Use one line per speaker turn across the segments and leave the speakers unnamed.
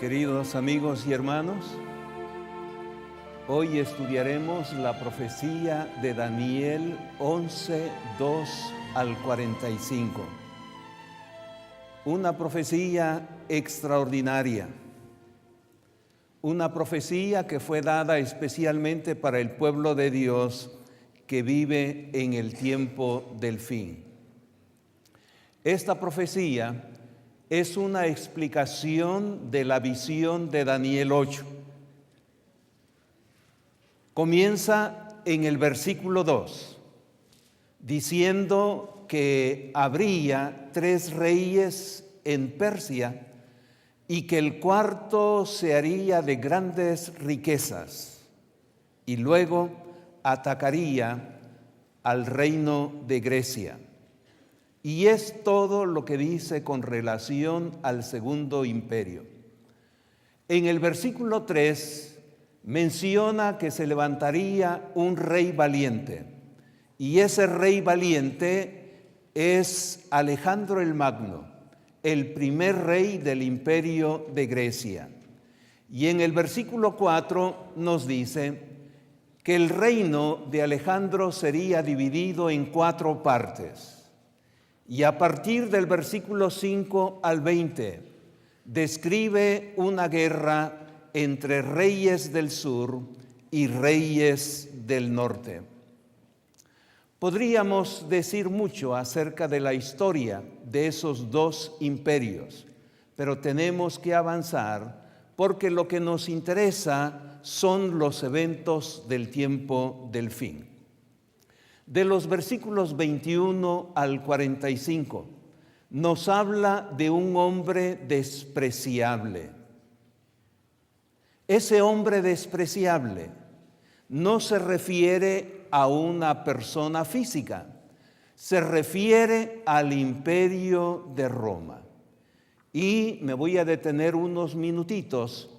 Queridos amigos y hermanos, hoy estudiaremos la profecía de Daniel 11, 2 al 45. Una profecía extraordinaria, una profecía que fue dada especialmente para el pueblo de Dios que vive en el tiempo del fin. Esta profecía es una explicación de la visión de Daniel 8. Comienza en el versículo 2, diciendo que habría 3 reyes en Persia y que el cuarto se haría de grandes riquezas y luego atacaría al reino de Grecia. Y es todo lo que dice con relación al segundo imperio. En el versículo 3 menciona que se levantaría un rey valiente. Y ese rey valiente es Alejandro el Magno, el primer rey del imperio de Grecia. Y en el versículo 4 nos dice que el reino de Alejandro sería dividido en 4 partes. Y a partir del versículo 5 al 20, describe una guerra entre reyes del sur y reyes del norte. Podríamos decir mucho acerca de la historia de esos 2 imperios, pero tenemos que avanzar porque lo que nos interesa son los eventos del tiempo del fin. De los versículos 21 al 45, nos habla de un hombre despreciable. Ese hombre despreciable no se refiere a una persona física, se refiere al imperio de Roma. Y me voy a detener unos minutitos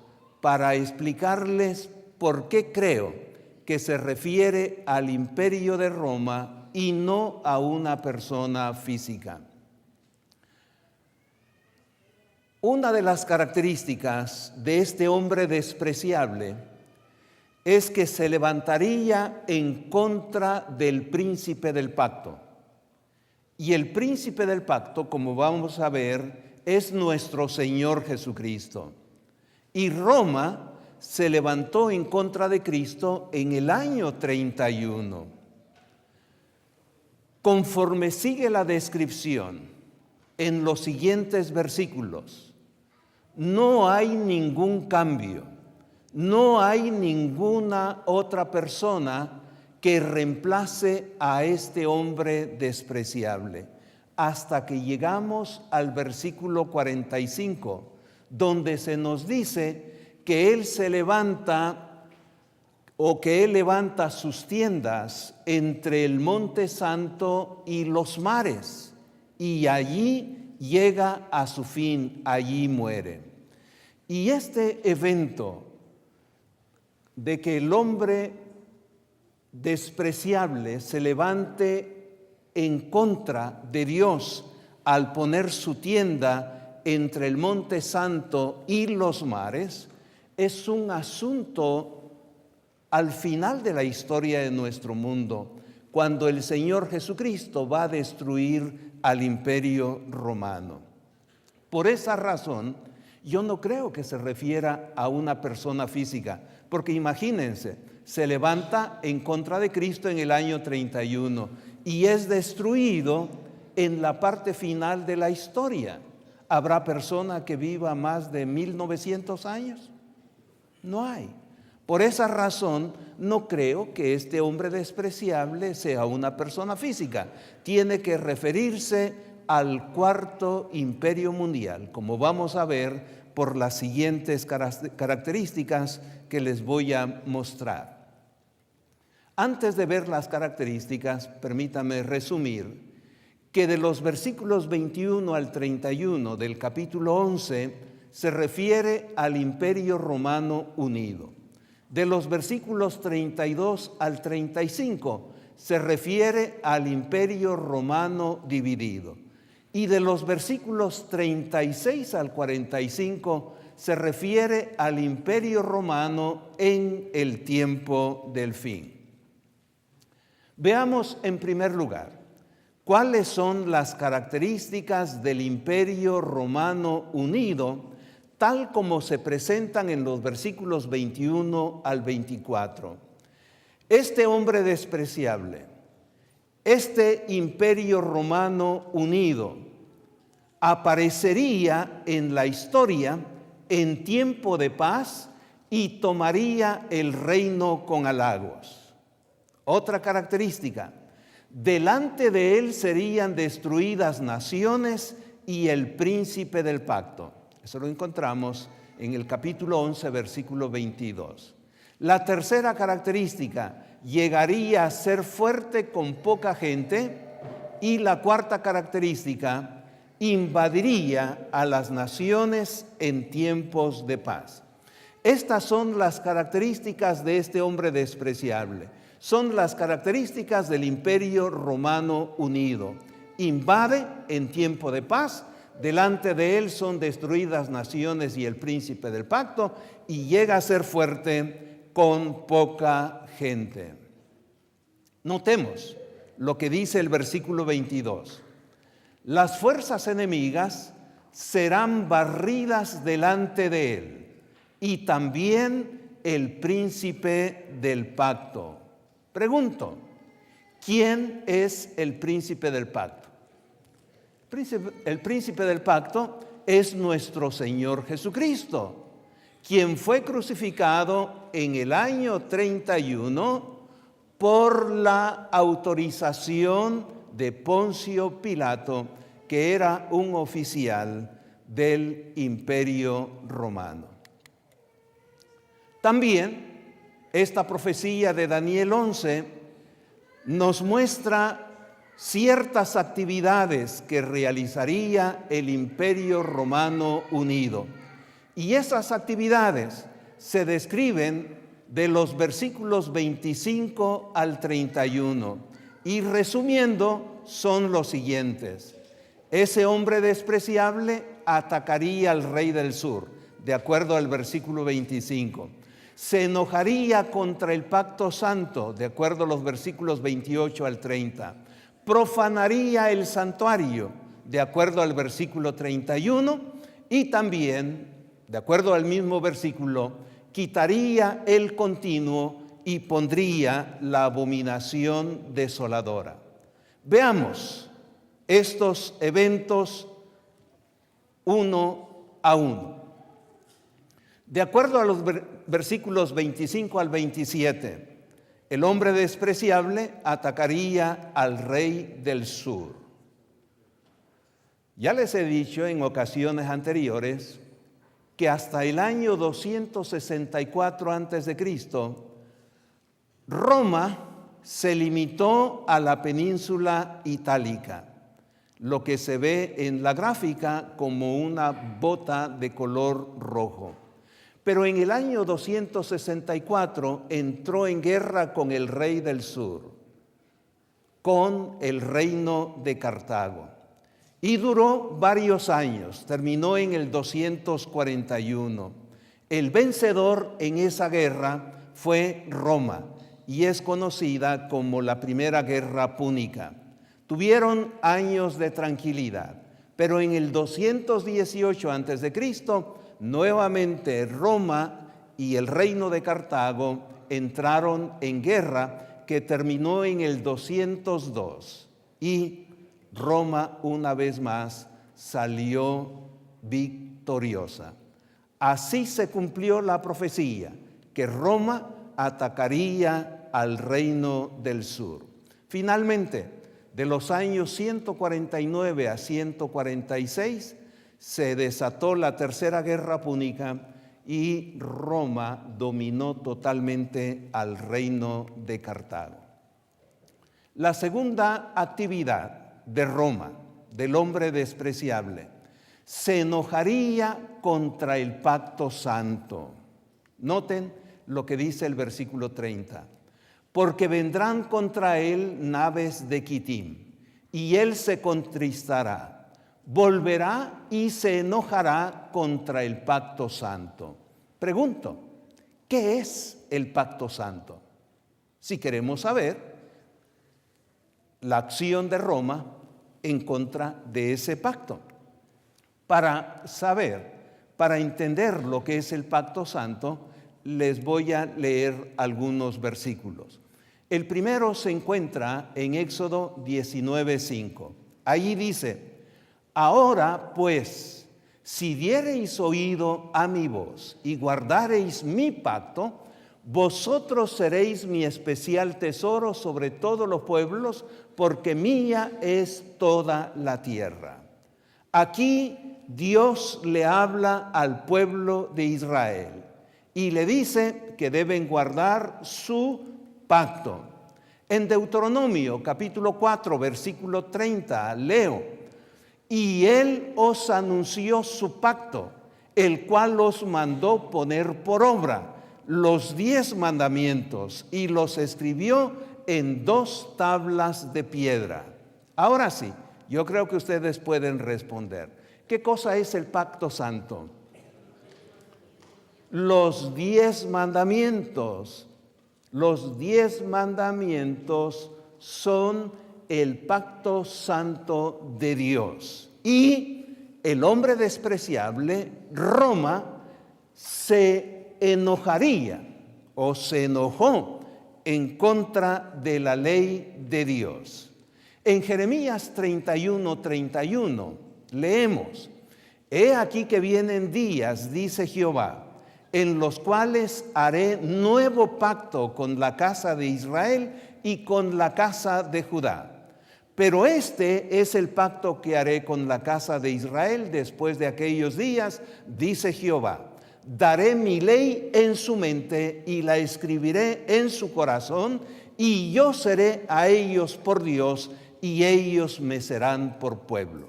para explicarles por qué creo que se refiere al imperio de Roma y no a una persona física. Una de las características de este hombre despreciable es que se levantaría en contra del príncipe del pacto. Y el príncipe del pacto, como vamos a ver, es nuestro Señor Jesucristo. Y Roma se levantó en contra de Cristo en el año 31. Conforme sigue la descripción en los siguientes versículos, no hay ningún cambio, no hay ninguna otra persona que reemplace a este hombre despreciable, hasta que llegamos al versículo 45, donde se nos dice que él se levanta o que él levanta sus tiendas entre el Monte Santo y los mares, y allí llega a su fin, allí muere. Y este evento de que el hombre despreciable se levante en contra de Dios al poner su tienda entre el Monte Santo y los mares, es un asunto al final de la historia de nuestro mundo, cuando el Señor Jesucristo va a destruir al imperio romano. Por esa razón, yo no creo que se refiera a una persona física, porque imagínense, se levanta en contra de Cristo en el año 31 y es destruido en la parte final de la historia. ¿Habrá persona que viva más de 1900 años? No hay. Por esa razón, no creo que este hombre despreciable sea una persona física. Tiene que referirse al cuarto imperio mundial, como vamos a ver por las siguientes características que les voy a mostrar. Antes de ver las características, permítame resumir que de los versículos 21 al 31 del capítulo 11 se refiere al imperio romano unido. De los versículos 32 al 35 se refiere al imperio romano dividido. Y de los versículos 36 al 45 se refiere al Imperio Romano en el tiempo del fin. Veamos en primer lugar cuáles son las características del Imperio Romano unido, tal como se presentan en los versículos 21 al 24. Este hombre despreciable, este Imperio Romano unido, aparecería en la historia en tiempo de paz y tomaría el reino con halagos. Otra característica: delante de él serían destruidas naciones y el príncipe del pacto. Eso lo encontramos en el capítulo 11, versículo 22. La tercera característica: llegaría a ser fuerte con poca gente. Y la cuarta característica: invadiría a las naciones en tiempos de paz. Estas son las características de este hombre despreciable. Son las características del Imperio Romano unido. Invade en tiempo de paz, delante de él son destruidas naciones y el príncipe del pacto, y llega a ser fuerte con poca gente. Notemos lo que dice el versículo 22. Las fuerzas enemigas serán barridas delante de él, y también el príncipe del pacto. Pregunto, ¿quién es el príncipe del pacto? El príncipe del pacto es nuestro Señor Jesucristo, quien fue crucificado en el año 31 por la autorización de Poncio Pilato, que era un oficial del Imperio Romano. También esta profecía de Daniel 11 nos muestra ciertas actividades que realizaría el Imperio Romano unido. Y esas actividades se describen de los versículos 25 al 31. Y resumiendo, son los siguientes. Ese hombre despreciable atacaría al rey del sur, de acuerdo al versículo 25. Se enojaría contra el pacto santo, de acuerdo a los versículos 28 al 30. Profanaría el santuario, de acuerdo al versículo 31. Y también, de acuerdo al mismo versículo, quitaría el continuo y pondría la abominación desoladora. Veamos estos eventos uno a uno. De acuerdo a los versículos 25 al 27, el hombre despreciable atacaría al rey del sur. Ya les he dicho en ocasiones anteriores que hasta el año 264 a.C., Roma se limitó a la península itálica, lo que se ve en la gráfica como una bota de color rojo. Pero en el año 264 entró en guerra con el rey del sur, con el reino de Cartago. Y duró varios años, terminó en el 241. El vencedor en esa guerra fue Roma y es conocida como la Primera Guerra Púnica. Tuvieron años de tranquilidad, pero en el 218 a.C., nuevamente Roma y el reino de Cartago entraron en guerra que terminó en el 202 y Roma una vez más salió victoriosa. Así se cumplió la profecía que Roma atacaría al reino del sur. Finalmente, de los años 149 a 146, se desató la Tercera Guerra Púnica y Roma dominó totalmente al reino de Cartago. La segunda actividad de Roma, del hombre despreciable, se enojaría contra el pacto santo. Noten lo que dice el versículo 30. Porque vendrán contra él naves de Quitim, y él se contristará, volverá y se enojará contra el pacto santo. Pregunto, ¿qué es el pacto santo? Si queremos saber la acción de Roma en contra de ese pacto. Para entender lo que es el pacto santo, les voy a leer algunos versículos. El primero se encuentra en Éxodo 19:5. Allí dice: ahora pues, si diereis oído a mi voz y guardareis mi pacto, vosotros seréis mi especial tesoro sobre todos los pueblos, porque mía es toda la tierra. Aquí Dios le habla al pueblo de Israel y le dice que deben guardar su pacto. En Deuteronomio capítulo 4, versículo 30, leo: y él os anunció su pacto, el cual os mandó poner por obra los 10 mandamientos y los escribió en 2 tablas de piedra. Ahora sí, yo creo que ustedes pueden responder. ¿Qué cosa es el pacto santo? Los 10 mandamientos. Los 10 mandamientos son el pacto santo de Dios. Y el hombre despreciable, Roma, se enojaría o se enojó en contra de la ley de Dios. En Jeremías 31:31 leemos: he aquí que vienen días, dice Jehová, en los cuales haré nuevo pacto con la casa de Israel y con la casa de Judá. Pero este es el pacto que haré con la casa de Israel después de aquellos días, dice Jehová. Daré mi ley en su mente y la escribiré en su corazón, y yo seré a ellos por Dios y ellos me serán por pueblo.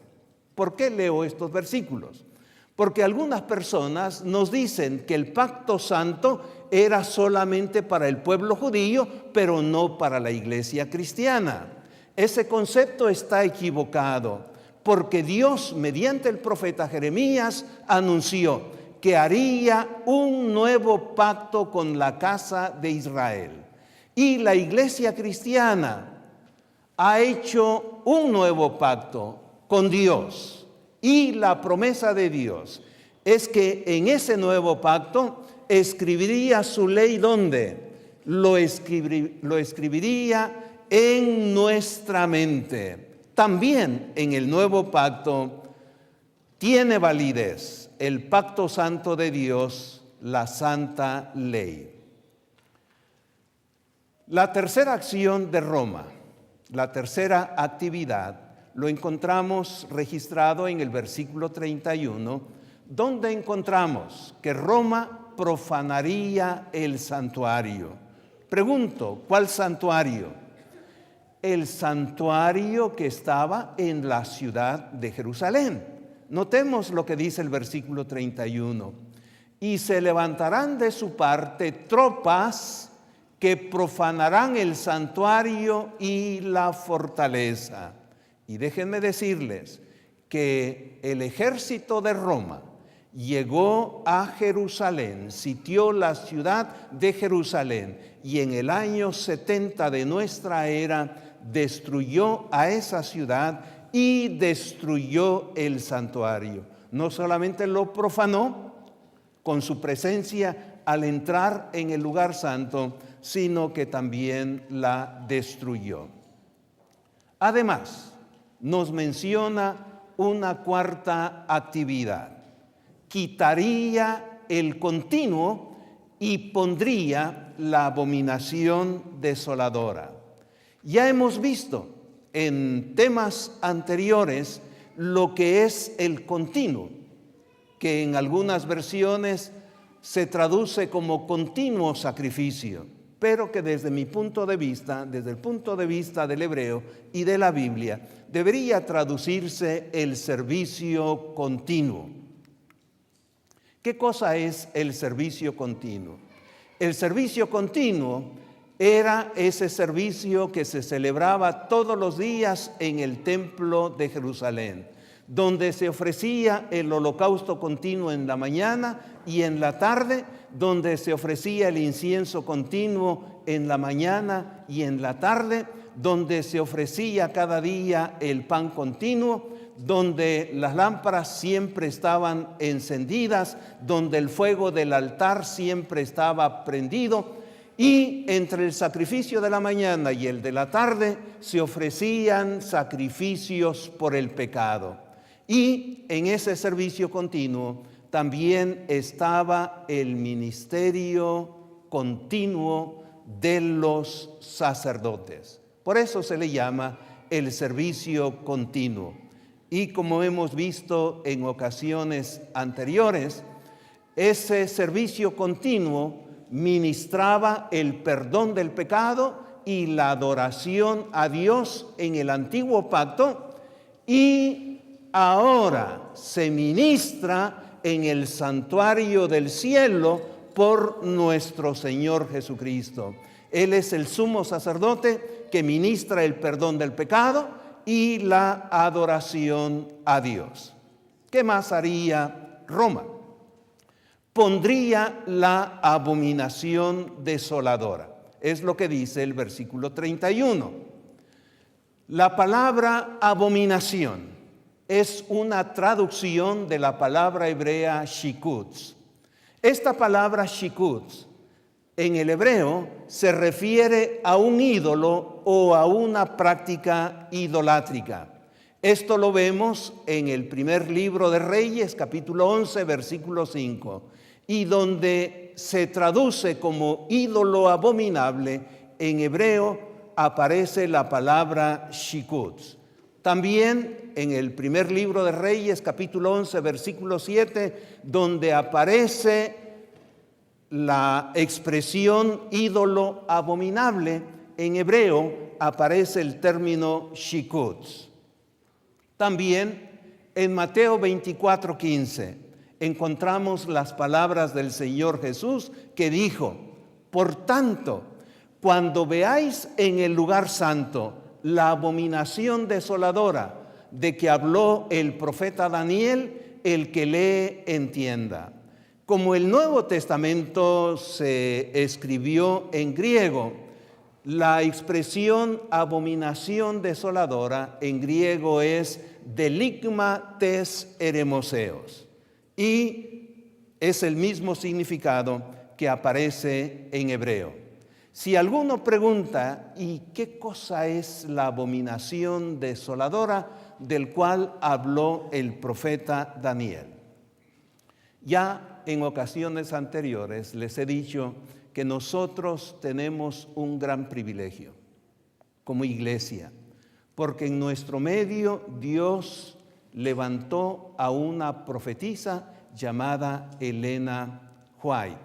¿Por qué leo estos versículos? Porque algunas personas nos dicen que el pacto santo era solamente para el pueblo judío, pero no para la iglesia cristiana. Ese concepto está equivocado, porque Dios, mediante el profeta Jeremías, anunció que haría un nuevo pacto con la casa de Israel. Y la iglesia cristiana ha hecho un nuevo pacto con Dios. Y la promesa de Dios es que en ese nuevo pacto escribiría su ley. ¿Dónde? Lo escribiría en nuestra mente. También en el nuevo pacto tiene validez el pacto santo de Dios, la santa ley. La tercera acción de Roma, la tercera actividad, lo encontramos registrado en el versículo 31, donde encontramos que Roma profanaría el santuario. Pregunto, ¿cuál santuario? El santuario que estaba en la ciudad de Jerusalén. Notemos lo que dice el versículo 31. Y se levantarán de su parte tropas que profanarán el santuario y la fortaleza. Y déjenme decirles que el ejército de Roma llegó a Jerusalén, sitió la ciudad de Jerusalén, y en el año 70 de nuestra era destruyó a esa ciudad y destruyó el santuario. No solamente lo profanó con su presencia al entrar en el lugar santo, sino que también la destruyó. Además, nos menciona una cuarta actividad. Quitaría el continuo y pondría la abominación desoladora. Ya hemos visto en temas anteriores lo que es el continuo, que en algunas versiones se traduce como continuo sacrificio, pero que desde mi punto de vista, desde el punto de vista del hebreo y de la Biblia, debería traducirse el servicio continuo. ¿Qué cosa es el servicio continuo? El servicio continuo era ese servicio que se celebraba todos los días en el templo de Jerusalén, donde se ofrecía el holocausto continuo en la mañana y en la tarde, donde se ofrecía el incienso continuo en la mañana y en la tarde, donde se ofrecía cada día el pan continuo, donde las lámparas siempre estaban encendidas, donde el fuego del altar siempre estaba prendido, y entre el sacrificio de la mañana y el de la tarde se ofrecían sacrificios por el pecado. Y en ese servicio continuo también estaba el ministerio continuo de los sacerdotes. Por eso se le llama el servicio continuo. Y como hemos visto en ocasiones anteriores, ese servicio continuo ministraba el perdón del pecado y la adoración a Dios en el antiguo pacto, y ahora se ministra en el santuario del cielo por nuestro Señor Jesucristo. Él es el sumo sacerdote que ministra el perdón del pecado y la adoración a Dios. ¿Qué más haría Roma? Pondría la abominación desoladora. Es lo que dice el versículo 31. La palabra abominación es una traducción de la palabra hebrea shikutz. Esta palabra shikutz en el hebreo se refiere a un ídolo o a una práctica idolátrica. Esto lo vemos en el primer libro de Reyes, capítulo 11, versículo 5. Y donde se traduce como ídolo abominable, en hebreo aparece la palabra shikutz. También en el primer libro de Reyes, capítulo 11, versículo 7, donde aparece la expresión ídolo abominable, en hebreo aparece el término shikutz. También en Mateo 24:15 encontramos las palabras del Señor Jesús que dijo: por tanto, cuando veáis en el lugar santo la abominación desoladora de que habló el profeta Daniel, el que lee entienda. Como el Nuevo Testamento se escribió en griego, la expresión abominación desoladora en griego es deligma tes eremoseos, y es el mismo significado que aparece en hebreo. Si alguno pregunta, ¿y qué cosa es la abominación desoladora del cual habló el profeta Daniel? Ya en ocasiones anteriores les he dicho que nosotros tenemos un gran privilegio como iglesia, porque en nuestro medio Dios levantó a una profetisa llamada Elena White,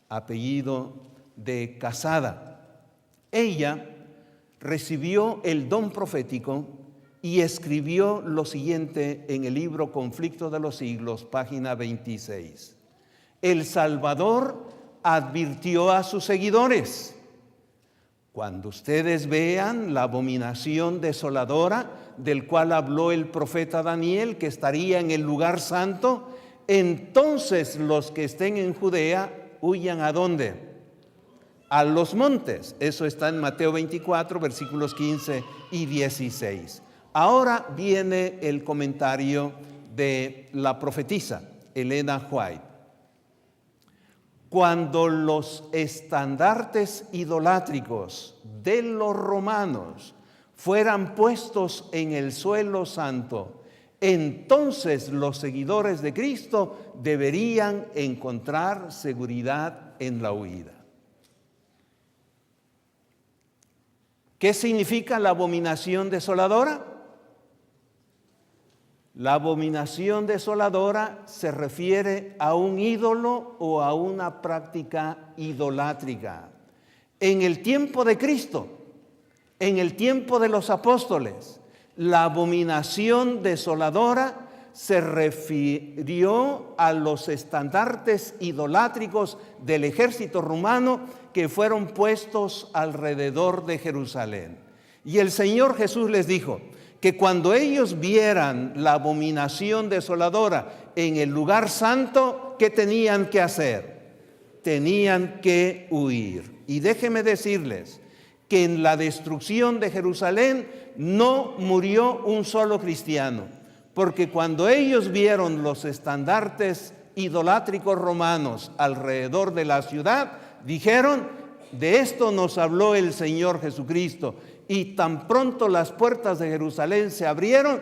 apellido de Casada. Ella recibió el don profético y escribió lo siguiente en el libro Conflicto de los Siglos, página 26. El Salvador advirtió a sus seguidores: cuando ustedes vean la abominación desoladora del cual habló el profeta Daniel, que estaría en el lugar santo, entonces los que estén en Judea huyan ¿a dónde? A los montes. Eso está en Mateo 24, versículos 15 y 16. Ahora viene el comentario de la profetisa Elena White. Cuando los estandartes idolátricos de los romanos fueran puestos en el suelo santo, entonces los seguidores de Cristo deberían encontrar seguridad en la huida. ¿Qué significa la abominación desoladora? La abominación desoladora se refiere a un ídolo o a una práctica idolátrica. En el tiempo de Cristo, en el tiempo de los apóstoles, la abominación desoladora se refirió a los estandartes idolátricos del ejército romano que fueron puestos alrededor de Jerusalén. Y el Señor Jesús les dijo que cuando ellos vieran la abominación desoladora en el lugar santo, ¿qué tenían que hacer? Tenían que huir. Y déjenme decirles que en la destrucción de Jerusalén no murió un solo cristiano, porque cuando ellos vieron los estandartes idolátricos romanos alrededor de la ciudad, dijeron: de esto nos habló el Señor Jesucristo. Y tan pronto las puertas de Jerusalén se abrieron,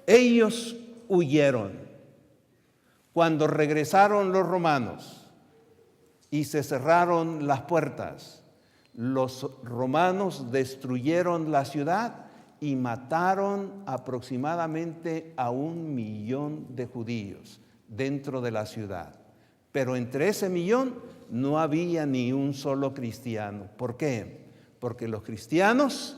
ellos huyeron. Cuando regresaron los romanos y se cerraron las puertas, los romanos destruyeron la ciudad y mataron aproximadamente a 1,000,000 de judíos dentro de la ciudad. Pero entre ese 1,000,000 no había ni un solo cristiano. ¿Por qué? Porque los cristianos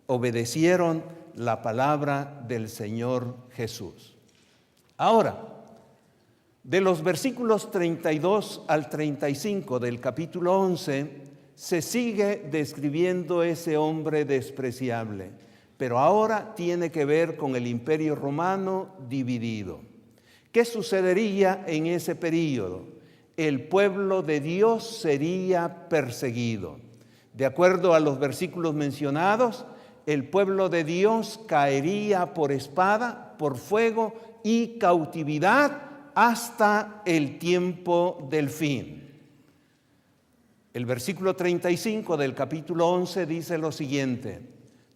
obedecieron la palabra del Señor Jesús. Ahora, de los versículos 32 al 35 del capítulo 11, se sigue describiendo ese hombre despreciable, pero ahora tiene que ver con el Imperio Romano dividido. ¿Qué sucedería en ese período? El pueblo de Dios sería perseguido. De acuerdo a los versículos mencionados, el pueblo de Dios caería por espada, por fuego y cautividad hasta el tiempo del fin. El versículo 35 del capítulo 11 dice lo siguiente: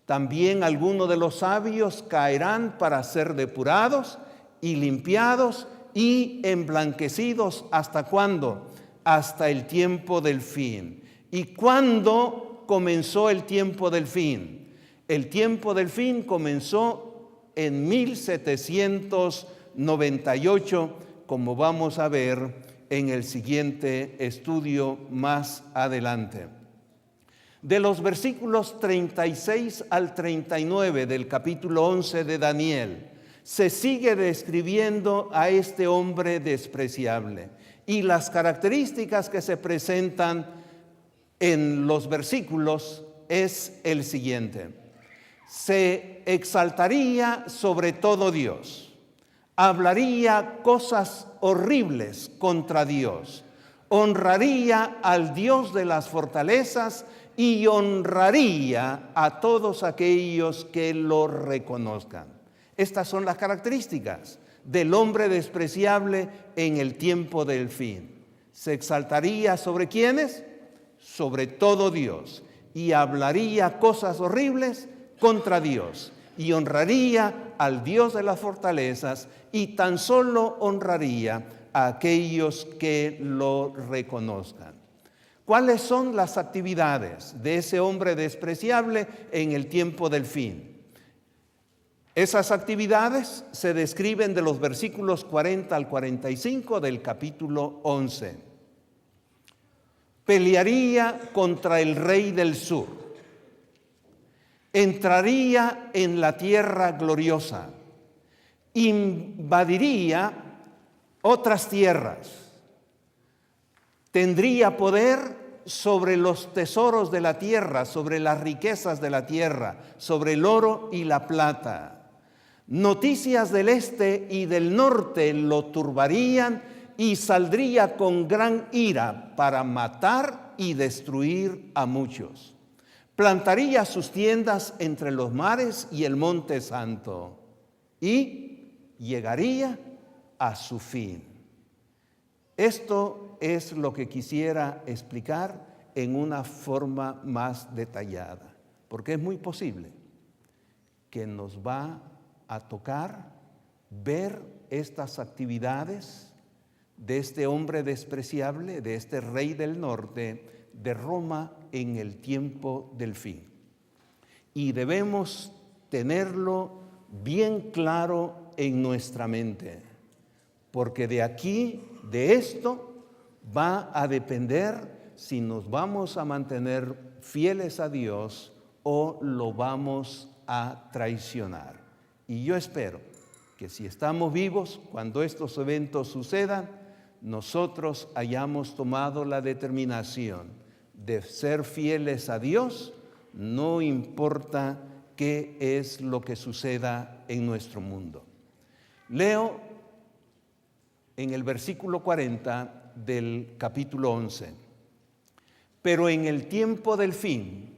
también algunos de los sabios caerán para ser depurados y limpiados y emblanquecidos. ¿Hasta cuándo? Hasta el tiempo del fin. ¿Y cuándo comenzó el tiempo del fin? El tiempo del fin comenzó en 1798, como vamos a ver en el siguiente estudio más adelante. De los versículos 36 al 39 del capítulo 11 de Daniel, se sigue describiendo a este hombre despreciable. Y las características que se presentan en los versículos es el siguiente: se exaltaría sobre todo Dios, hablaría cosas horribles contra Dios, honraría al Dios de las fortalezas y honraría a todos aquellos que lo reconozcan. Estas son las características del hombre despreciable en el tiempo del fin. Se exaltaría sobre ¿quiénes? Sobre todo Dios, y hablaría cosas horribles contra Dios, y honraría al Dios de las fortalezas, y tan solo honraría a aquellos que lo reconozcan. ¿Cuáles son las actividades de ese hombre despreciable en el tiempo del fin? Esas actividades se describen de los versículos 40 al 45 del capítulo 11. Pelearía contra el rey del sur, entraría en la tierra gloriosa, invadiría otras tierras, tendría poder sobre los tesoros de la tierra, sobre las riquezas de la tierra, sobre el oro y la plata. Noticias del este y del norte lo turbarían y saldría con gran ira para matar y destruir a muchos. Plantaría sus tiendas entre los mares y el monte santo y llegaría a su fin. Esto es lo que quisiera explicar en una forma más detallada, porque es muy posible que nos va a tocar ver estas actividades de este hombre despreciable, de este rey del norte, de Roma en el tiempo del fin. Y debemos tenerlo bien claro en nuestra mente, porque de aquí, de esto, va a depender si nos vamos a mantener fieles a Dios o lo vamos a traicionar. Y yo espero que si estamos vivos, cuando estos eventos sucedan, nosotros hayamos tomado la determinación de ser fieles a Dios, no importa qué es lo que suceda en nuestro mundo. Leo en el versículo 40 del capítulo 11. Pero en el tiempo del fin,